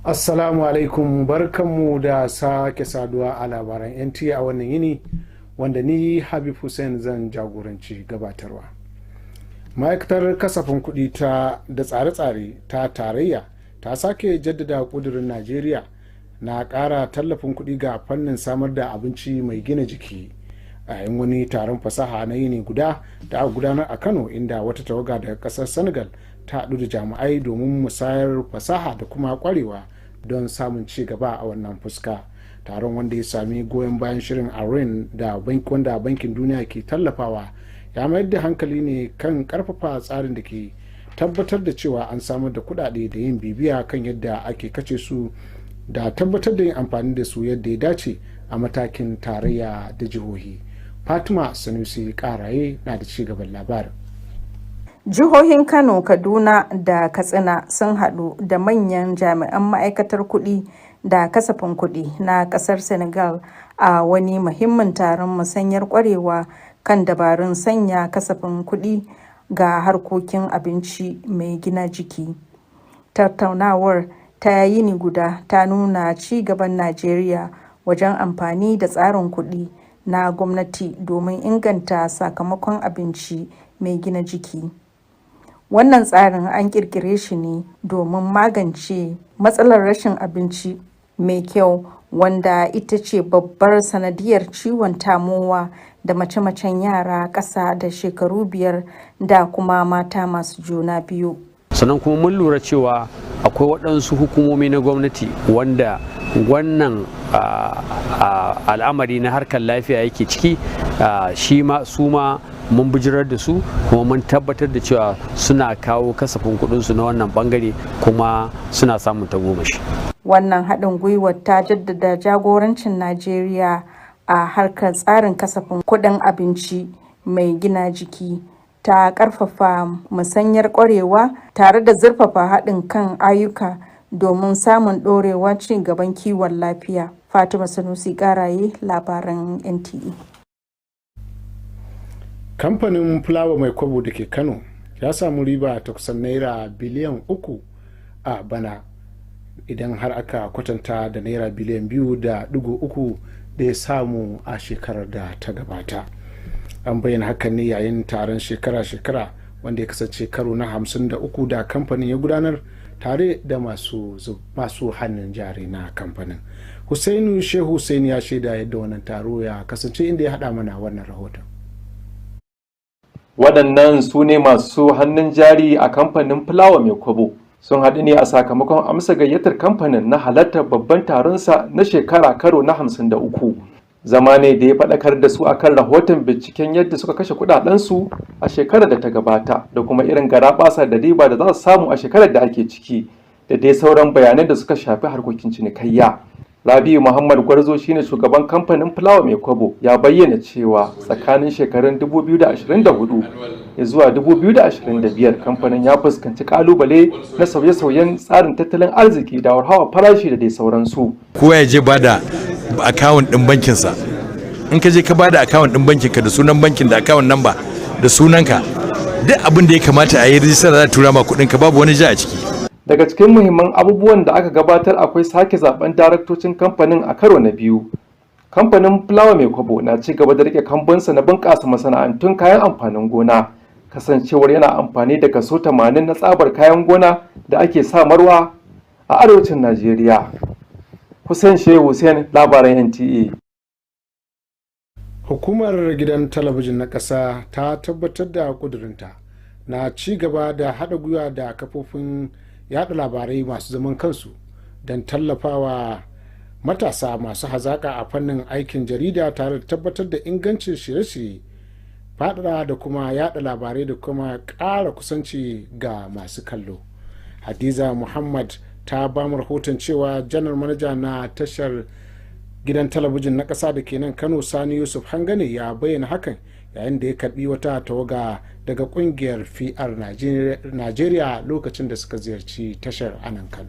Assalamu alaikum, barkanmu da sake saduwa a labaran NTA a wannan yini wanda ni Habib Hussein zan jagoranci gabatarwa. Ma'aikatar kasafin kuɗi da tsare-tsare ta tarayya ta sake jaddada ƙudurin Najeriya na ƙara tallafin kuɗi ga fannin samar da abinci mai gina jiki a yayin wani taron fasaha na yini guda da aka gudanar a Kano, inda wata tawaga daga ƙasar Senegal ta haɗu da jami'ai domin musayar fasaha da kuma ƙwarewa don samun ci gaba a wannan fuska. Taron, wanda ya sami goyon bayan shirin arin da wanda bankin duniya ke tallafawa, ya mayar da hankali ne kan karfafa tsarin da ke tabbatar da cewa an samar da kudade da yin bibiya kan yadda ake kace su da tabbatar da yin amfani da su yadda ya dace a matakin tarayya da jihohi. Fatima Sanusi Karaye na da ci gaban labarin. Jihohin Kano, Kaduna da Katsina sun haɗu da manyan jami'an ma'aikatar kuɗi da kasafin kuɗi na ƙasar Senegal a wani muhimmin taron musanyar ƙwarewa kan dabarun sanya kasafin kuɗi ga harkokin abinci mai gina jiki. Tattaunawar ta yini guda ta nuna ci gaban Najeriya wajen amfani da tsarin kuɗi na gwamnati domin inganta sakamakon abinci mai gina jiki. Wannan tsarin an ƙirƙire shi ne domin magance matsalar rashin abinci mai kyau, wanda ita ce babbar sanadiyar ciwon tamowa da mace-macen yara ƙasa da shekaru 5 da kuma mata masu juna biyu. Sannan kuma mun lura cewa akwai waɗansu hukumomi na gwamnati wanda wannan al'amari na harkar lafiya yake ciki, su ma mun bijirar da su, kuma mun tabbatar da cewa suna kawo kasafin kuɗinsu na wannan bangare kuma suna samun tagomashi. Wannan haɗin gwiwar ta jaddada jagorancin Najeriya a harkar tsarin kasafin kuɗin abinci mai gina jiki, ta ƙarfafa musanyar ƙwarewa tare da zurfafa haɗin kan ayyuka domin samun ɗorewar ci gaban kiwon lafiya. Fatima Sanusi Karaye, labaran NTA. Kamfanin fulawa mai kwabo da ke Kano ya samu riba ta kusan naira biliyan 3 a bana, idan har aka kwatanta da naira biliyan 2.3 da ya samu a shekarar da ta gabata. An bayyana hakan ne yayin taron shekara-shekara wanda ya kasance karo na 53 da kamfanin ya gudanar tare da masu hannun jari na kamfanin. Husainu Shehu Hussein ya shaida yadda wannan taro ya kasance, inda ya haɗa mana wannan rahoton. Waɗannan su ne masu hannun jari a kamfanin fulawa mai kwabo. Sun haɗu ne a sakamakon amsa gayyatar kamfanin na halartar babban taronsa na shekara karo na 53. Zama ne da ya faɗakar da su akan rahoton binciken yadda suka kashe kuɗaɗensu a shekarar da ta gabata, da kuma irin garaɓasa da riba da za su samu a shekarar da ake ciki, da dai sauran bayanai da suka shafi harkokin cinikayya. Rabi'u Muhammad Gwarzo shine shugaban kamfanin fulawa mai kwabo, ya bayyana cewa tsakanin shekarun 2024 zuwa 2025 kamfanin ya fuskanci kalubale na sauye-sauyen tsarin tattalin arziki da hawa farashi da dai sauransu. Kowa ya je bada akawun ɗin bankinsa. In ka je ka bada akawun ɗin bankinka da sunan bankin da akawun namba da sunanka, duk abin da ya kamata a yi rijistar za a tura ma kuɗinka, babu wani ja a ciki. Daga cikin muhimman abubuwan da aka gabatar akwai sake zaben daraktocin kamfanin a karo na 2. Kamfanin fulawa mai kwabo na ci gaba da rike kambansa na bunƙasa masana'antun kayan amfanin gona, kasancewar yana amfani da kaso 80 na tsabar kayan gona da ake samarwa a arewacin Najeriya. Hussein Shehu Hussein, labaran NTA. Hukumar gidan talabijin na ƙasa ta tabbatar da ƙudurinta na ci gaba da haɗa gwiwa da kafofin yada labarai masu zaman kansu don tallafawa matasa masu hazaƙa a fannin aikin jarida, tare da tabbatar da ingancin shirye-shirye, faɗaɗa da kuma yada labarai da kuma ƙara kusanci ga masu kallo. Hadiza Muhammad ta ba mu rahoton cewa janar manaja na tashar gidan talabijin na ƙasa da ke nan Kano, Sani Yusuf Hangane, ya bayyana hakan yayin da ya karbi wata tawaga daga kungiyar PR Najeriya lokacin da suka ziyarci tashar anan Kano.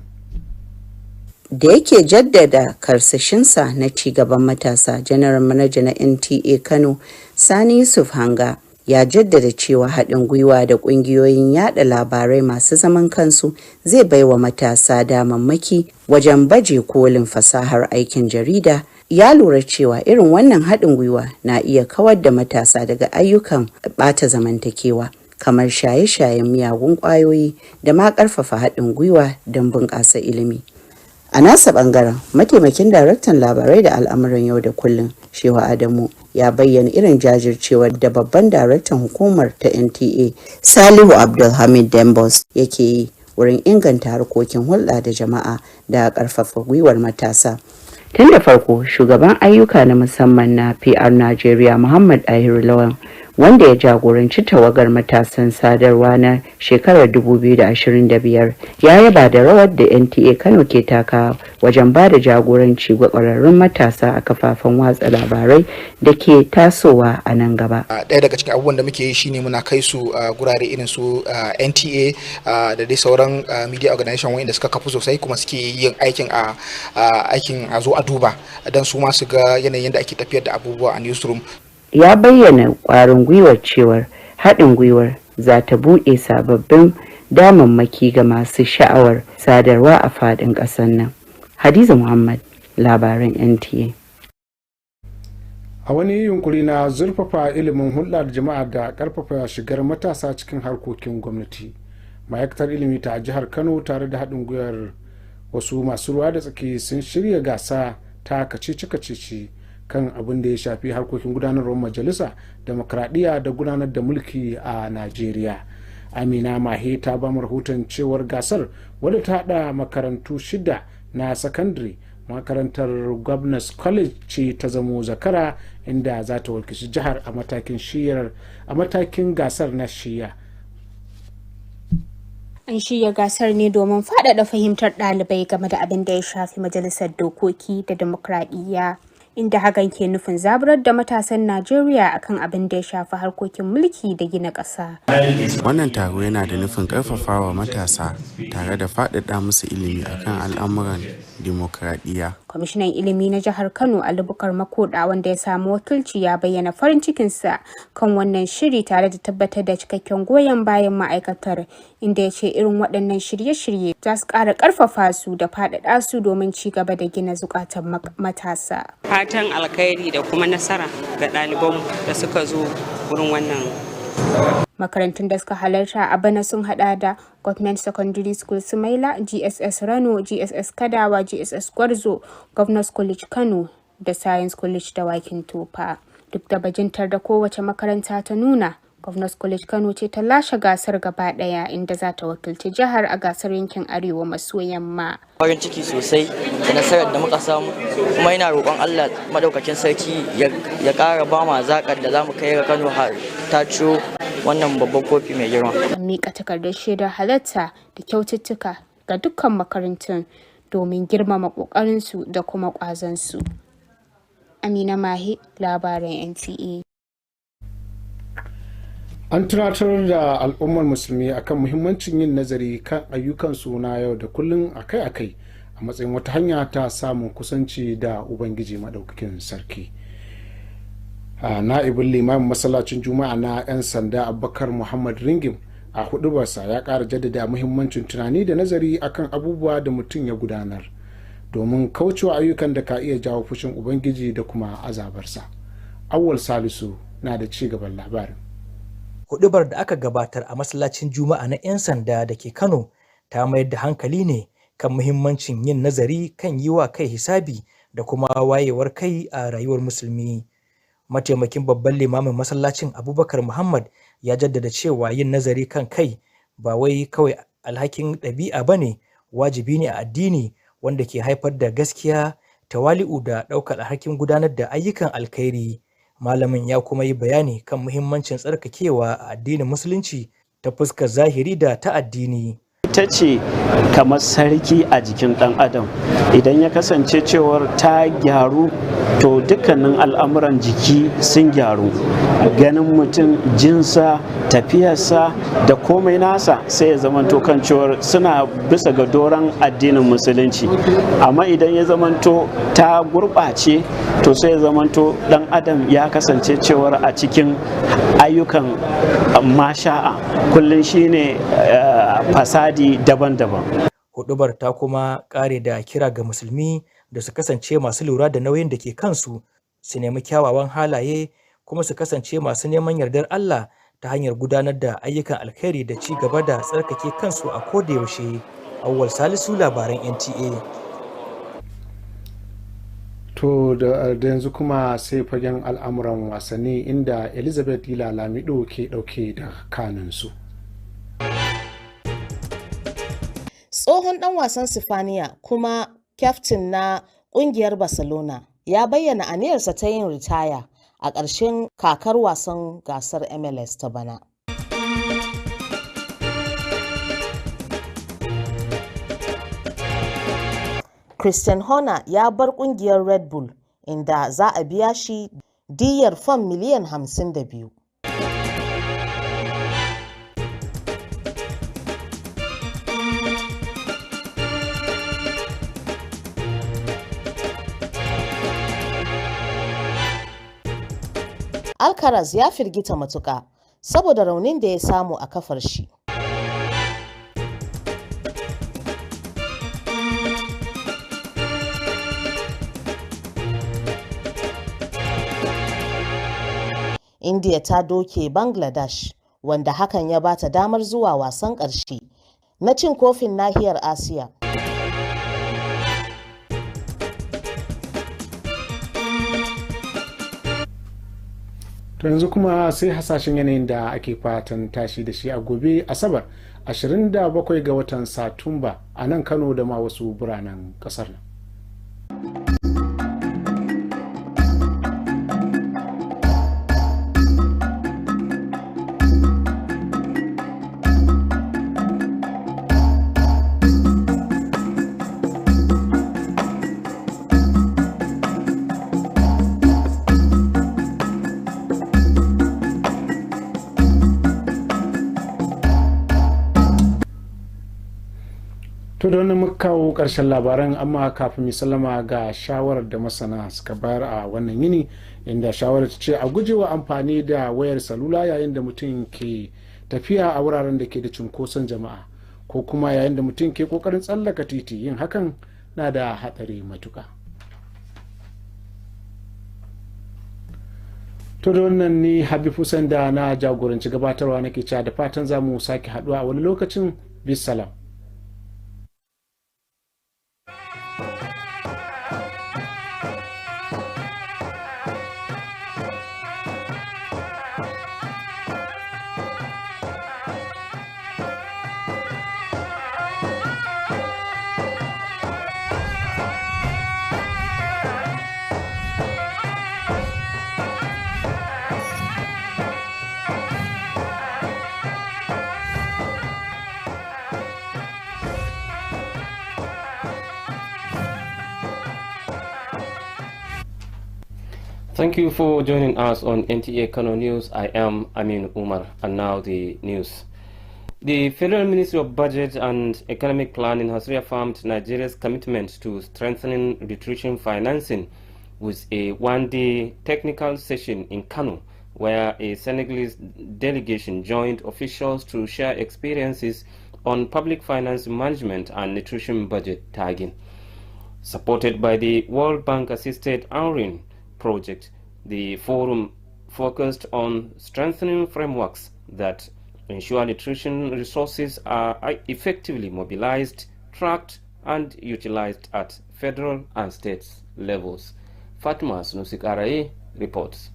Da yake jaddada karsashinsa na cigaban matasa, janar manaja na NTA Kano, Sani Yusuf Hanga, ya jaddada cewa haɗin gwiwa da ƙungiyoyin yada labarai masu zaman kansu zai baiwa matasa damammaki wajen baje kolin fasahar aikin jarida. Ya lura cewa irin wannan haɗin gwiwa na iya kawar da matasa daga ayyukan ɓata zamantakewa kamar shaye-shayen miyagun ƙwayoyi da ma ƙarfafa haɗin gwiwa don bunƙasa ilimi. A nasa ɓangaren, mataimakin daraktan labarai da al'amuran yau da kullum, Shehu Adamu, ya bayyana irin jajircewar da babban daraktan hukumar ta NTA, Salihu Abdulhamid Dembos, yake yi wurin inganta harkokin hulɗa da jama'a da ƙarfafa gwiwar matasa. Tun da farko, shugaban ayyuka na musamman na PR Najeriya Muhammad Ahir Lawan, wanda ya jagoranci tawagar matasan sadarwa na shekarar 2025, ya yaba da rawar da NTA Kano ke taka wajen ba da jagoranci ga ƙwararrun matasa a kafafen watsa labarai da ke tasowa a nan gaba. Ɗaya daga cikin abubuwan da muke yi shine muna kai su gurare irin su NTA da dai sauran media organization wanda suka kafu sosai kuma suke yin aikin a zo a duba don su ma su ga yanayin da ake tafiyar da abubuwa a newsroom. Ya bayyana ƙwarin gwiwar cewar haɗin gwiwar za ta buɗe sababbin damammaki ga masu sha'awar sadarwa a faɗin ƙasar nan. Hadiza Muhammad, labaran NTA. A wani yunkuri na zurfafa ilimin hulɗar jama'a da ƙarfafa shigar matasa cikin harkokin gwamnati, ma'aikatar ilimi ta jihar Kano tare da haɗin gwiwar wasu masu ruwa da tsaki sun shirya gasa ta kacici-kacici kan abin da ya shafi harkokin gudanarwar majalisa, demokradiyya da gudanar da mulki a Najeriya. Amina Mahe ta ba rahoton cewar gasar wadda ta haɗa makarantu 6 na sakandare, makarantar Governors College ce ta zamo zakara, inda za ta wakilci jihar a matakin gasar na shiya. An shirya gasar ne domin faɗaɗa fahimtar ɗalibai game da abin da ya shafi majalisar dokoki da demokradiyya, inda hakan ke nufin zaburar da matasan Najeriya akan abin da ya shafi harkokin mulki da gina ƙasa. Wannan taro yana da nufin ƙarfafawa matasa tare da faɗaɗa musu ilimi akan al'amuran dimokuraɗiyya. Kwamishinan ilimi na jihar Kano Ali Bukar Makoda, wanda ya samu wakilci, ya bayyana farin cikinsa kan wannan shiri tare da tabbatar da cikakken goyon bayan ma'aikatar, inda ya ce irin waɗannan shirye-shirye za su ƙara ƙarfafa su da faɗaɗa su domin ci gaba da gina zukatan matasa. Fatan alkhairi da kuma nasara ga ɗalibanmu da suka zo wurin wannan. Makarantun da suka halarta a bana sun hada da Government Secondary School Sumaila, GSS Rano, GSS Kadawa, GSS Gwarzo, Governors College Kano da Science College Dawakin Tofa. Duk da bajintar da kowace makaranta ta nuna, Governors College Kano ce ta lashe gasar gaba daya, inda za ta wakilci jihar a gasar yankin Arewa maso yamma. Farin ciki sosai da nasarar da muka samu, kuma ina roƙon Allah madaukakin sarki ya ƙara ba mu zakar da zamu kai ga Kano har ta ciyo wannan babban kofi mai girma. An miƙa takardar shaidar halatta da kyaututtuka ga dukkan makarantun domin girmama ƙoƙarinsu da kuma ƙwazonsu. Amina Mahe, labaran NTA. An tunatar da al'ummar musulmi akan muhimmancin yin nazari kan ayyukansu na yau da kullum akai-akai a matsayin wata hanya ta samun kusanci da Ubangiji Maɗaukakin Sarki. Na'ibin limamin masallacin Juma'a na 'yan sanda Abubakar Muhammad Ringim a hudubarsa ya ƙara jaddada muhimmancin tunani da nazari akan abubuwa da mutum ya gudanar domin kaucewa ayyukan da ka iya jawo fushin Ubangiji da kuma azabarsa. Awwal Salisu na da ci gaban labarin. Hudubar da aka gabatar a masallacin Juma'a na 'yan sanda da ke Kano ta mayar da hankali ne kan muhimmancin yin nazari kan yi wa kai hisabi da kuma wayewar kai a rayuwar musulmi. Mataimakin babban limamin masallacin Abubakar Muhammad ya jaddada cewa yin nazari kan kai ba wai kawai alhakin ɗabi'a ba ne, wajibi ne a addini wanda ke haifar da gaskiya, tawali'u da ɗaukar alhakin gudanar da ayyukan alkhairi. Malamin ya kuma yi bayani kan muhimmancin tsarkakewa a addinin musulunci ta fuskar zahiri da ta addini. ita ce kamar sarki a jikin ɗan adam. Idan ya kasance cewar ta gyaru to dukkanin al'amuran jiki sun gyaru, ganin mutum, jinsa, tafiyarsa da komai nasa sai ya zamanto kan cewar suna bisa ga doron addinin musulunci. Amma idan ya zamanto ta gurɓace to sai ya zamanto ɗan adam ya kasance cewar a cikin ayyukan masha'a kullum shine fasadi daban-daban. Hudubar ta kuma kare da kira ga musulmi da su kasance masu lura da nauyin da ke kansu, su nemi kyawawan halaye kuma su kasance masu neman yardar Allah ta hanyar gudanar da ayyukan alkhairi da ci gaba da tsarkake kansu a koda yaushe. Awwal Salisu, labaran NTA. To da yanzu kuma sai fagen al'amuran wasanni inda Elizabeth Dila Lamido ke dauke da kanunsu. Tsohon ɗan wasan Sifaniya kuma kyaftin na ƙungiyar Barcelona ya bayyana aniyarsa ta yin ritaya a ƙarshen kakar wasan gasar MLS ta bana. Christian Horner ya bar ƙungiyar Red Bull inda za a biya shi diyyar fam miliyan 52. Alcaraz ya firgita matuƙa saboda raunin da ya samu a kafar shi. India ta doke Bangladesh, wanda hakan ya bata damar zuwa wasan ƙarshe na cin kofin nahiyar Asiya. To yanzu kuma sai hasashen yanayin da ake fatan tashi da shi a gobe Asabar 27 ga watan Satumba a nan Kano da ma wasu biranen kasar nan. To da wani muka kawo ƙarshen labaran, amma kafin mu sallama ga shawarar da masana suka bayar a wannan yini, inda shawarar ta ce a gujewa amfani da wayar salula yayin da mutum ke tafiya a wuraren da ke da cunkoson jama'a ko kuma yayin da mutum ke kokarin tsallaka titi. Yin hakan na da hatsari matuka. To da wannan ni Habib Hussein da na jagoranci gabatarwa nake cewa da fatan za mu sake haduwa a wani lokacin. Bisalam. Thank you for joining us on Nta Kano News. I am Amin Umar, and now the news. The Federal Ministry of Budget and Economic Planning has reaffirmed Nigeria's commitment to strengthening nutrition financing with a one-day technical session in Kano, where a Senegalese delegation joined officials to share experiences on public finance management and nutrition budget tagging. Supported by the World Bank-assisted AURIN project, the forum focused on strengthening frameworks that ensure nutrition resources are effectively mobilized, tracked, and utilized at federal and state levels. Fatima Sunusi reports.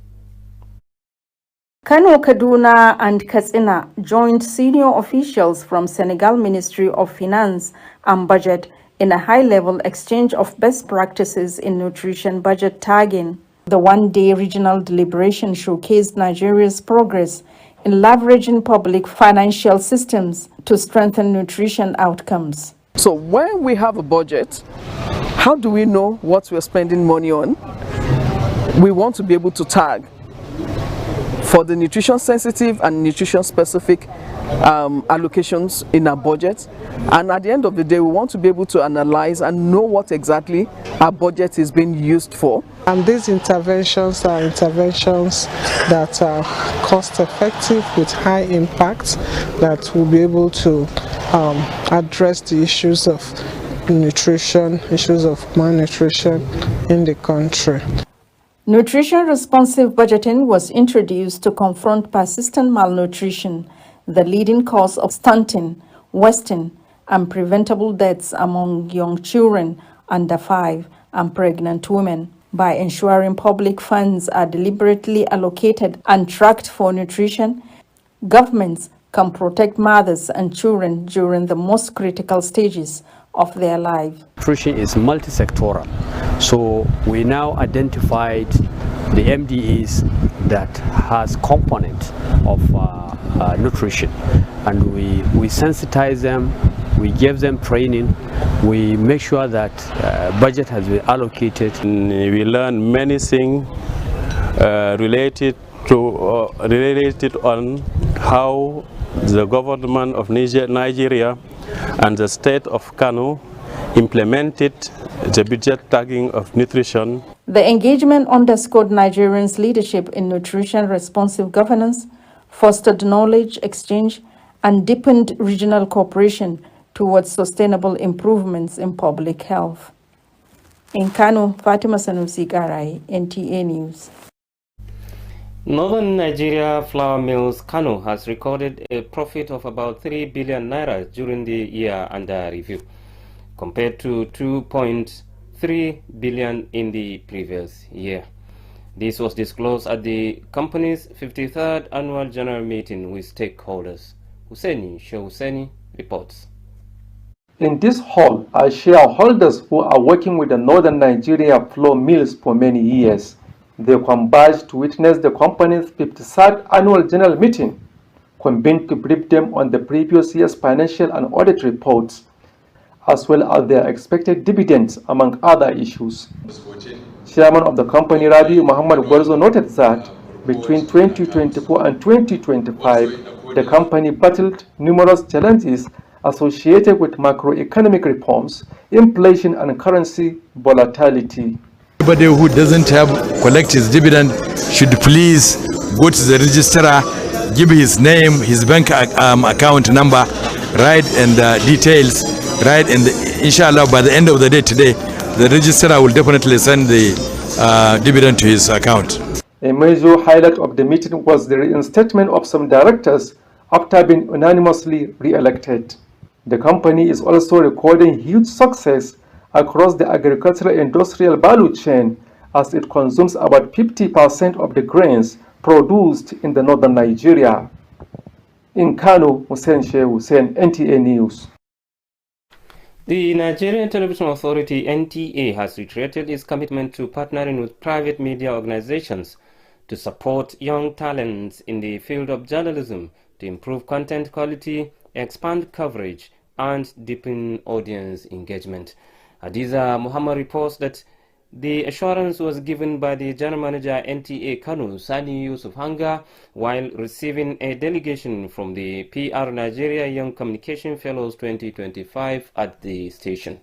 Kano, Kaduna and Katsina joined senior officials from Senegal Ministry of Finance and Budget in a high-level exchange of best practices in nutrition budget tagging. The one-day regional deliberation showcased Nigeria's progress in leveraging public financial systems to strengthen nutrition outcomes. So when we have a budget, how do we know what we're spending money on? We want to be able to tag for the nutrition sensitive and nutrition specific allocations in our budget, and at the end of the day we want to be able to analyze and know what exactly our budget is being used for. And these interventions are interventions that are cost effective with high impact that will be able to address the issues of nutrition, issues of malnutrition in the country. Nutrition responsive budgeting was introduced to confront persistent malnutrition, the leading cause of stunting, wasting, and preventable deaths among young children under 5 and pregnant women. By ensuring public funds are deliberately allocated and tracked for nutrition, governments can protect mothers and children during the most critical stages of their life. Nutrition is multi-sectoral, so we now identified the MDAs that has component of nutrition, and we sensitize them, we give them training, we make sure that budget has been allocated. We learn many things related on how the government of Nigeria and the state of Kano implemented the budget tagging of nutrition. The engagement underscored Nigerians' leadership in nutrition responsive governance, fostered knowledge exchange, and deepened regional cooperation towards sustainable improvements in public health. In Kano, Fatima Sanusi Garai, NTA News. Northern Nigeria Flour Mills Kano has recorded a profit of about 3 billion naira during the year under review, compared to 2.3 billion in the previous year. This was disclosed at the company's 53rd annual general meeting with stakeholders. Husseini Husseini reports. In this hall are shareholders who are working with the Northern Nigeria Flour Mills for many years. They converged to witness the company's 53rd annual general meeting, convened to brief them on the previous year's financial and audit reports, as well as their expected dividends, among other issues. Chairman of the company, Rabi Muhammad Gwarzo, noted that between 2024 and 2025, the company battled numerous challenges associated with macroeconomic reforms, inflation, and currency volatility. Anybody who doesn't collect his dividend should please go to the registrar, give his name, his bank account number, right, and details, right, and inshallah by the end of the day today, the registrar will definitely send the dividend to his account. A major highlight of the meeting was the reinstatement of some directors after being unanimously re-elected. The company is also recording huge success across the agricultural industrial value chain, as it consumes about 50% of the grains produced in the northern Nigeria. In Kano, Hussein Shehu Hussein, NTA News. The Nigerian Television Authority (NTA) has reiterated its commitment to partnering with private media organizations to support young talents in the field of journalism to improve content quality, expand coverage, and deepen audience engagement. Hadiza Muhammad reports that the assurance was given by the General Manager NTA Kano, Sani Yusuf Hanga, while receiving a delegation from the PR Nigeria Young Communication Fellows 2025 at the station.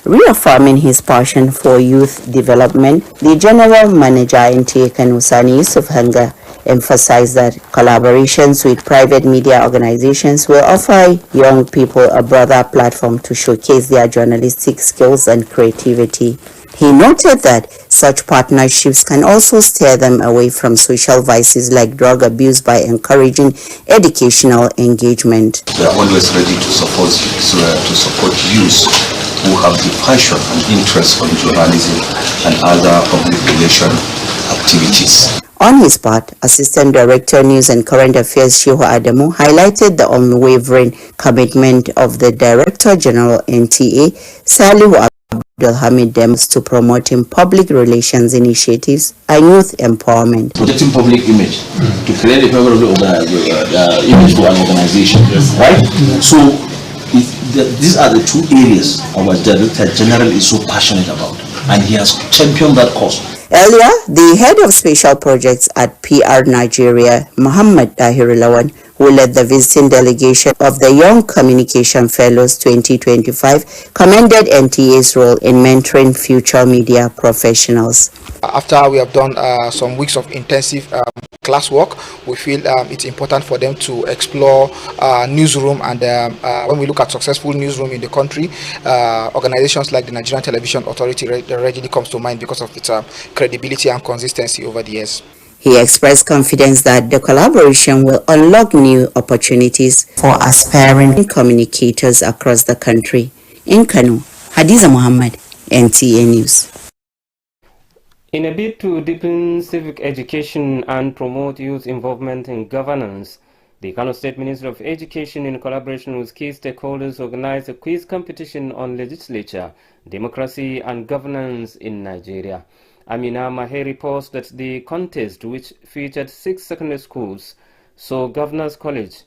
Reaffirming his passion for youth development, the General Manager NTA Kano, Sani Yusuf Hanga, emphasized that collaborations with private media organizations will offer young people a broader platform to showcase their journalistic skills and creativity. He noted that such partnerships can also steer them away from social vices like drug abuse by encouraging educational engagement. We are always ready to support youth who have the passion and interest in journalism and other public relation activities. On his part, Assistant Director News and Current Affairs Shehu Adamu highlighted the unwavering commitment of the Director General NTA, Salihu Abdulhamid dems to promoting public relations initiatives and youth empowerment. Protecting public image to create a favorable image for an organization, right? So these are the two areas our Director General is so passionate about, and he has championed that cause. Earlier, the head of special projects at PR Nigeria, Muhammad Dahir Lawan, who led the visiting delegation of the Young Communication Fellows 2025, commended NTA's role in mentoring future media professionals. After we have done some weeks of intensive classwork, we feel it's important for them to explore newsroom, and when we look at successful newsroom in the country, organizations like the Nigerian Television Authority readily comes to mind because of its credibility and consistency over the years. He expressed confidence that the collaboration will unlock new opportunities for aspiring communicators across the country. In Kano, Hadiza Muhammad, NTA News. In a bid to deepen civic education and promote youth involvement in governance, the Kano State Ministry of Education, in collaboration with key stakeholders, organized a quiz competition on legislature, democracy and governance in Nigeria. Amina Mahe reports that the contest, which featured 6 secondary schools, saw Governor's College,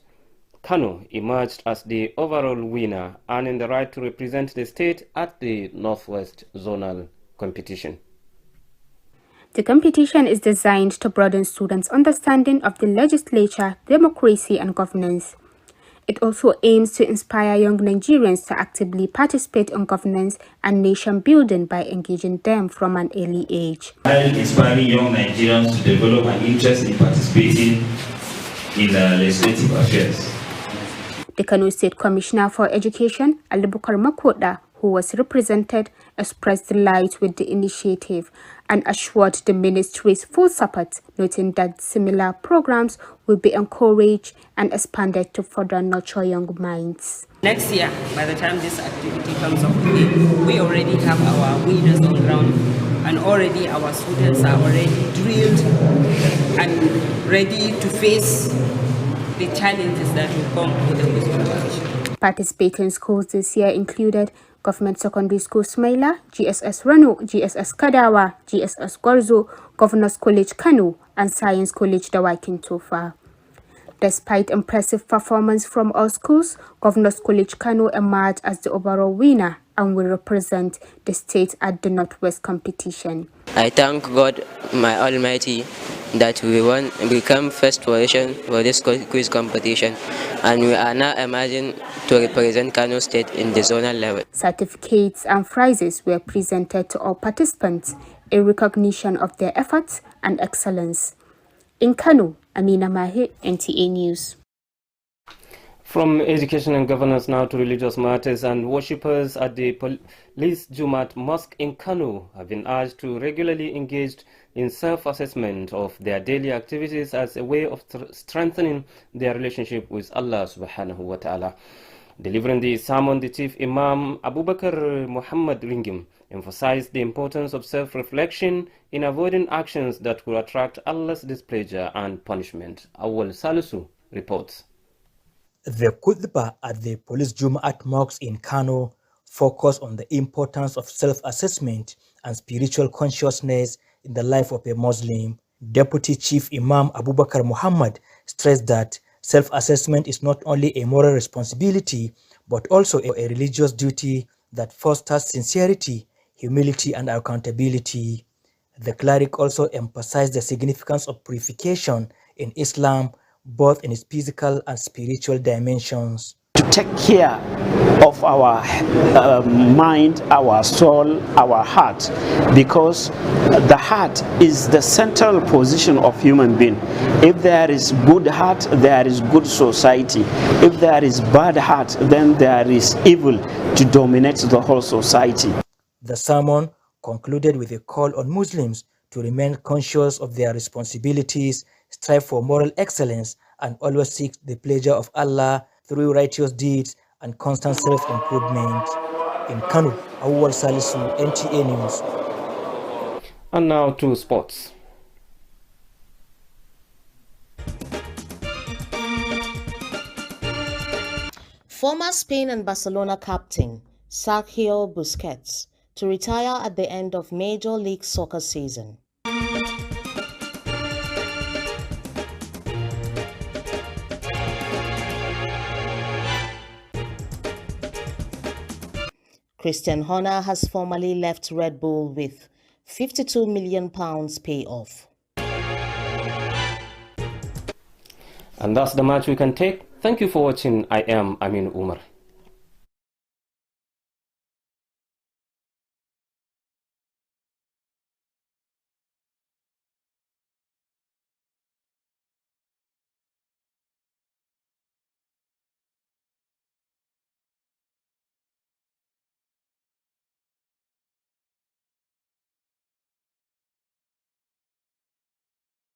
Kano, emerged as the overall winner, earning the right to represent the state at the Northwest Zonal competition. The competition is designed to broaden students' understanding of the legislature, democracy, and governance. It also aims to inspire young Nigerians to actively participate in governance and nation building by engaging them from an early age. While inspiring young Nigerians to develop an interest in participating in legislative affairs. The Kano State Commissioner for Education, Alibukar Makoda, who was represented, expressed delight with the initiative and assured the ministry's full support, noting that similar programs will be encouraged and expanded to further nurture young minds. Next year, by the time this activity comes up again, we already have our winners on ground, and already our students are already drilled and ready to face the challenges that will come with the competition. Participating schools this year included Government Secondary School Sumaila, GSS Rano, GSS Kadawa, GSS Gwarzo, Governors College Kano, and Science College Dawakin Tofa. Despite impressive performance from all schools, Governors College Kano emerged as the overall winner and will represent the state at the Northwest competition. I thank God, my Almighty, that we become first position for this quiz competition, and we are now emerging to represent Kano State in the zonal level. Certificates and prizes were presented to all participants in recognition of their efforts and excellence. In Kano, Amina Mahe, NTA News. From education and governance now to religious matters, and worshippers at the Police Jumat Mosque in Kano have been urged to regularly engage in self-assessment of their daily activities as a way of strengthening their relationship with Allah subhanahu wa ta'ala. Delivering the sermon, the Chief Imam Abubakar Muhammad Ringim emphasized the importance of self-reflection in avoiding actions that will attract Allah's displeasure and punishment. Awal Salisu reports. The khutbah at the Police Jumat Mosque in Kano focused on the importance of self-assessment and spiritual consciousness in the life of a Muslim. Deputy Chief Imam Abubakar Muhammad stressed that self-assessment is not only a moral responsibility, but also a religious duty that fosters sincerity, humility, and accountability. The cleric also emphasized the significance of purification in Islam, both in its physical and spiritual dimensions. To take care of our mind, our soul, our heart, because the heart is the central position of human being. If there is good heart, there is good society. If there is bad heart, then there is evil to dominate the whole society. The sermon concluded with a call on Muslims to remain conscious of their responsibilities, strive for moral excellence, and always seek the pleasure of Allah through righteous deeds and constant self-improvement. In Kano, Awal Salisu, NTA News. And now to sports. Former Spain and Barcelona captain Sergio Busquets to retire at the end of Major League Soccer season. Christian Horner has formally left Red Bull with £52 million payoff. And that's the match we can take. Thank you for watching. I am Amin Umar.